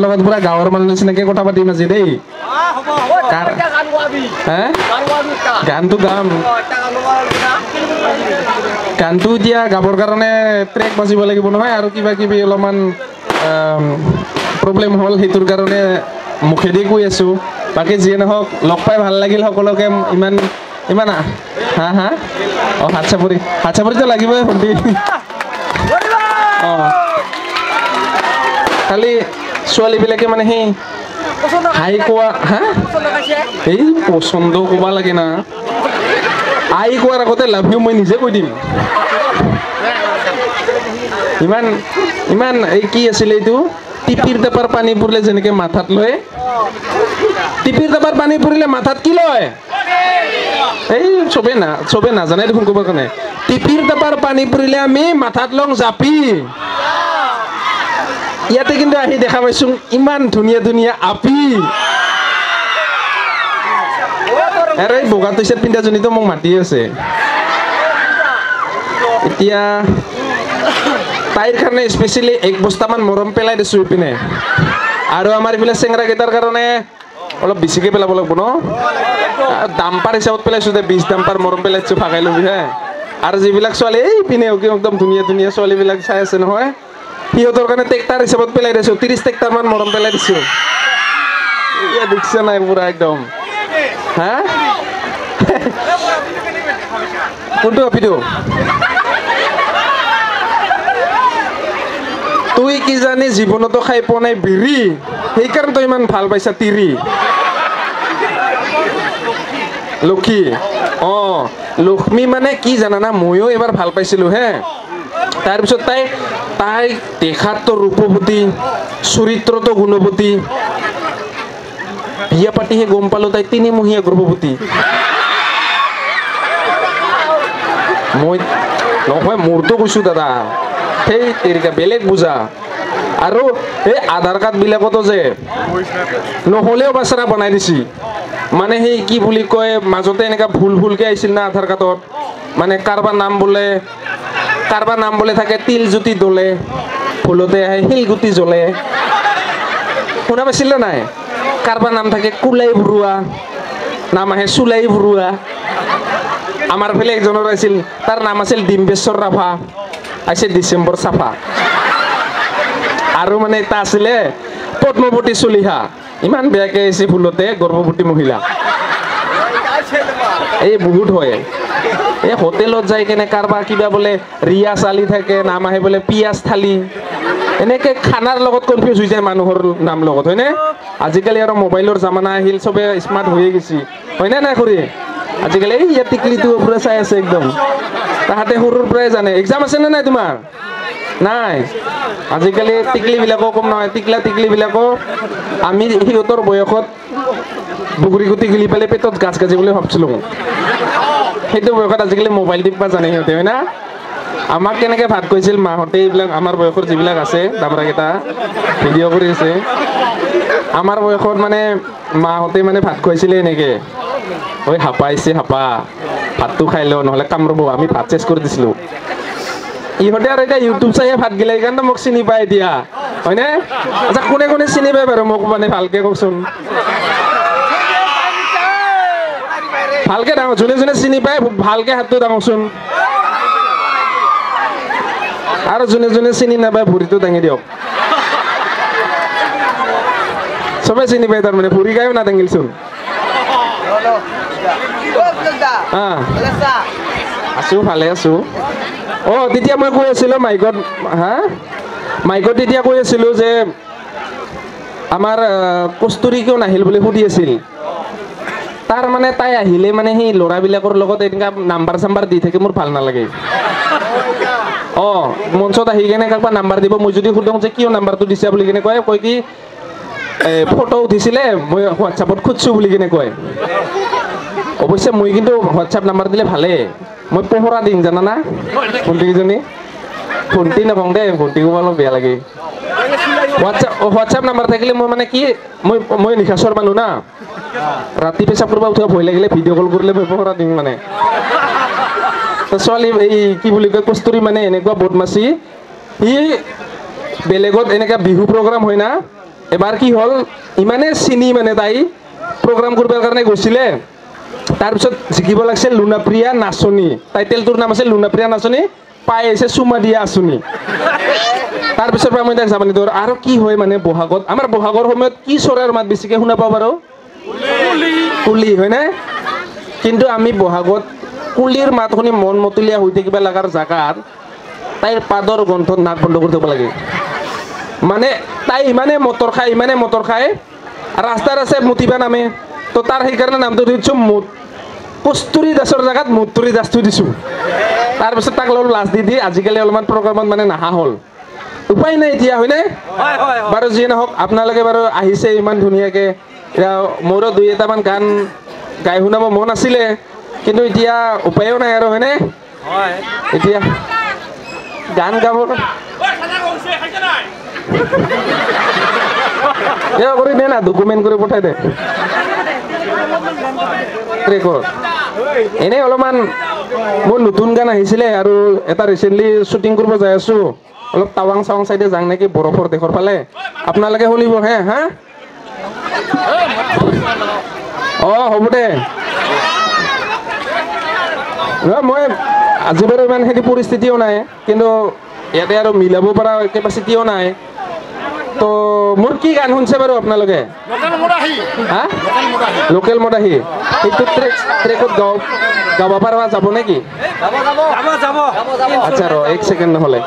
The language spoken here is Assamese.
লগত পুৰা গাঁৱৰ মানুহ নিচিনাকে কথা পাতিম আজি দেই গানটো গাম গানটো এতিয়া গাবৰ কাৰণে ট্ৰেক বাজিব লাগিব নহয় আৰু কিবা কিবি অলপমান প্ৰব্লেম হ'ল সেইটোৰ কাৰণে মুখেদি কৈ আছো বাকী যিয়ে নহওক লগ পাই ভাল লাগিল সকলোকে ইমান ইমান হা হা অঁ হাত চাপৰিটো লাগিবই ভণ্টি অঁ খালি ছোৱালীবিলাকে মানে সেই হাই কোৱা হা এই পচন্দ ক'ব লাগে না আই কোৱাৰ আগতে লাভ ইউ মই নিজে কৈ দিম ইমান ইমান এই কি আছিলে এইটো টিপিৰ টেপাৰ পানী পৰিলে যেনেকে মাথাত লয় টিপিৰ টেপাৰ পানী পৰিলে মাথাত কি লয় এই চবে নাজানে দেখোন ক'বৰ কাৰণে টিপিৰ টেপাৰ পানী পৰিলে আমি মাথাত লওঁ জাপি ইয়াতে কিন্তু আহি দেখা পাইছো ইমান ধুনীয়া ধুনীয়া আপি আৰু এই বগা টি চাৰ্ট পিন্ধাজনীতো মোক মাতি আছে এতিয়া তাইৰ কাৰণে স্পেচিয়েলি 1 বস্তামান মৰম পেলাই দিছোঁ ইপিনে আৰু আমাৰ এইফালে চেংৰাকেইটাৰ কাৰণে অলপ বেছিকৈ পেলাব লাগিব ন দাম্পাৰ হিচাপত পেলাইছোঁ যে 20 দাম্পাৰ মৰম পেলাইছোঁ ফাকাই ল'বি হে আৰু যিবিলাক ছোৱালী এইপিনে একদম ধুনীয়া ধুনীয়া ছোৱালীবিলাক চাই আছে নহয় সিহঁতৰ কাৰণে টেক্টাৰ হিচাপত পেলাই দিছোঁ 30 টেক্টাৰমান মৰম পেলাই দিছোঁ এয়া দেখিছে নাই পুৰা একদম হা কোনটো আপিটো তুই কি জানি জীৱনতো খাই পোৱা নাই বিৰি সেইকাৰণে তই ইমান ভাল পাইছা তিৰি লক্ষী অঁ লক্ষ্মী মানে কি জানানা ময়ো এবাৰ ভাল পাইছিলোঁ হে তাৰপিছত তাই দেখাতো ৰূপৱতী চৰিত্ৰতো গুণৱতী বিয়া পাতিহে গম পালোঁ তাই 3মহীয়া গৰ্ভৱতী মই নহয় মোৰতো কৈছোঁ দাদা সেই তেৰিকা বেলেগ বুজা আৰু এই আধাৰ কাৰ্ডবিলাকতো যে নহ'লেও বাচৰা বনাই দিছি মানে সেই কি বুলি কয় মাজতে এনেকুৱা ভুলকৈ আহিছিল না আধাৰ কাৰ্ডত মানে কাৰোবাৰ নাম বোলে থাকে তিলজুতি দলে ভুলতে আহে শিলগুটি জ্বলে শুনা পাইছিল নাই কাৰোবাৰ নাম থাকে কুলাই বৰুৱা নাম আহে চুলাই বৰুৱা আমাৰ ফালে একজনৰ আছিল তাৰ নাম আছিল ডিম্বেশ্বৰ ৰাভা আছে ডিচেম্বৰ চাফা আৰু মানে এটা আছিলে পদ্মৱতী চলিহা ইমান বেয়াকৈ আহিছে ভুলতে গৰ্ভৱতী মহিলা এই বহুত হয় এই হোটেলত যাই কেনে কাৰোবাৰ কিবা বোলে ৰিয়া চালি থাকে নাম আহে বোলে পিয়াজ থালি এনেকৈ খানাৰ লগত কনফিউজ হৈ যায় মানুহৰ নাম লগত হয়নে আজিকালি আৰু মোবাইলৰ জামানা আহিল চবে স্মাৰ্ট হৈয়ে গৈছে হয়নে নাই খুৰী আজিকালি এই ইয়াত টিকলিটো পুৰা চাই আছে একদম তাহাঁতে সৰুৰ পৰাই জানে এক্সাম আছে নে নাই তোমাৰ নাই আজিকালি টিকলিবিলাকো কম নহয় টিকলিবিলাকো আমি সিহঁতৰ বয়সত বুগুৰি গুটি গিলি পেলাই পেটত গাছ গাজি বুলি ভাবছিলোঁ সেইটো বয়সত আজিকালি মোবাইল টিপা জানে সিহঁতে হয় না আমাক কেনেকৈ ভাত কৈছিল মাহঁতে এইবিলাক আমাৰ বয়সৰ যিবিলাক আছে দামৰাকেইটা ভিডিঅ' কৰি আছে আমাৰ বয়সত মানে মাহঁতে মানে ভাত খুৱাইছিলে এনেকৈ ঐ হাপা আহিছে হাপা ভাতটো খাই লওঁ নহ'লে কামৰব আমি ভাত চেছ কৰি দিছিলোঁ ইহঁতে আৰু এতিয়া ইউটিউব চাইহে ভাত গিলে সেইকাৰণে মোক চিনি পায় এতিয়া হয়নে আচ্ছা কোনে কোনে চিনি পায় বাৰু মোক মানে ভালকৈ কওকচোন ভালকৈ ডাঙৰ যোনে যোনে চিনি পায় ভালকৈ হাতটো ডাঙৰচোন আৰু যোনে যোনে চিনি নাপায় ভৰিটো দাঙি দিয়ক চবে চিনি পায় তাৰমানে ভৰি গায়ো নাদাঙিলচোন আছো ভালে আছো অঁ তেতিয়া মই কৈ আছিলোঁ মাইকত তেতিয়া কৈ আছিলোঁ যে আমাৰ কস্তুৰী কিয় নাহিল বুলি সুধি আছিল তাৰ মানে তাই আহিলে মানে সেই ল'ৰাবিলাকৰ লগত এনেকুৱা নাম্বাৰ চাম্বাৰ দি থাকে মোৰ ভাল নালাগে অঁ মঞ্চত আহি কেনে কাৰোবাৰ নাম্বাৰ দিব মই যদি সুধোঁ যে কিয় নাম্বাৰটো দিছা বুলি কেনে কয় কি ফটো উঠিছিলে মই হোৱাটছআপত খুজিছোঁ বুলি কেনে কয় অৱশ্যে মই কিন্তু হোৱাটছআপ নাম্বাৰ দিলে ভালেই মই পোহৰা দিম জানানা ভণ্টিকেইজনী ভণ্টি নাপাওঁ দেই ভণ্টি ক'ব অলপ বেয়া লাগে হোৱাটছআপ নাম্বাৰ থাকিলে মই মানে কি মই নিশাচৰ মানুহ না ৰাতি পেচাব কৰিব উঠিব ভয় লাগিলে ভিডিঅ' কল কৰিলে মই পোহৰা দিম মানে ছোৱালী এই কি বুলি কয় কস্তুৰী মানে এনেকুৱা বদমাচি সি বেলেগত এনেকুৱা বিহু প্ৰগ্ৰাম হয় না এবাৰ কি হ'ল ইমানে চিনি মানে তাই প্ৰগ্ৰাম কৰিবৰ কাৰণে গৈছিলে তাৰপিছত জিকিব লাগিছিল লুনাপ্ৰিয়া নাচনী টাইটেলটোৰ নাম আছিল লুনাপ্ৰিয়া নাচনী পাই আহিছে চুমা দিয়া আঁচনি তাৰপিছৰ পৰা মই তাক যাবানি ধৰ আৰু কি হয় মানে বহাগত আমাৰ বহাগৰ সময়ত কি চৰাইৰ মাত বেছিকৈ শুনা পাওঁ বাৰু কুলি হয়নে কিন্তু আমি বহাগত কুলিৰ মাত শুনি মন মতলীয়া হৈ থাকিব লগাৰ জাগাত তাইৰ পাদৰ গন্থত নাক বন্ধ কৰি থব লাগে মানে তাই ইমানে মটৰ খায় ৰাস্তাৰ আছে মুতিবা নামে তো তাৰ সেইকাৰণে নামটো দিছো কস্তুৰী দাসৰ জাগাত মুতুৰী দাস থৈ দিছোঁ তাৰপিছত তাক অলপ লাজ দি আজিকালি অলপমান প্ৰগ্ৰামত মানে নাহা হ'ল উপায় নাই এতিয়া হয়নে বাৰু যিয়ে নহওক আপোনালোকে বাৰু আহিছে ইমান ধুনীয়াকৈ মোৰো দুই এটামান গান গাই শুনাব মন আছিলে কিন্তু এতিয়া উপায়ো নাই আৰু হয়নে এতিয়া গান গাব কৰি দে না ডকুমেণ্ট কৰি পঠাই দে ৰেকৰ্ড এনেই অলপমান মোৰ নতুন গান আহিছিলে আৰু এটা ৰিচেণ্টলি শ্বুটিং কৰিব যাই আছোঁ অলপ টাৱাং চাৱাং চাইডে যাওঁ নেকি বৰফৰ দেশৰ ফালে আপোনালোকে শুনিব হে হা অঁ হ'ব দে মই আজি বাৰু ইমান সেইটো পৰিস্থিতিও নাই কিন্তু ইয়াতে আৰু মিলাব পৰা কেপাচিটিও নাই তো মোৰ কি গান শুনছে বাৰু আপোনালোকে হা লোকেল মদাহী সেইটো ট্ৰেকত গাব পৰা যাব নেকি আচ্ছা ৰ এক ছেকেণ্ড নহ'লে